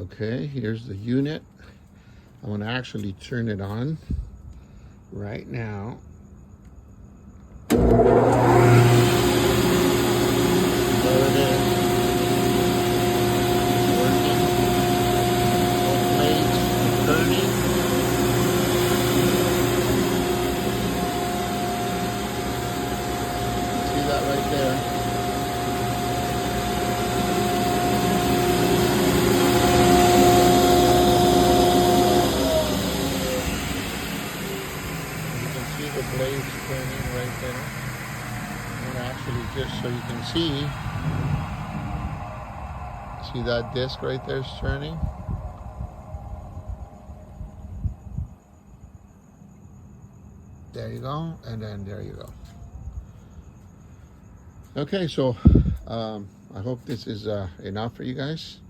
Okay, here's the unit. I'm going to actually turn it on right now. There it is. Working. Both blades turning. See that right there? The blades turning right there. And actually, just so you can see that disc right there is turning. There you go, and then there you go. Okay, so I hope this is enough for you guys.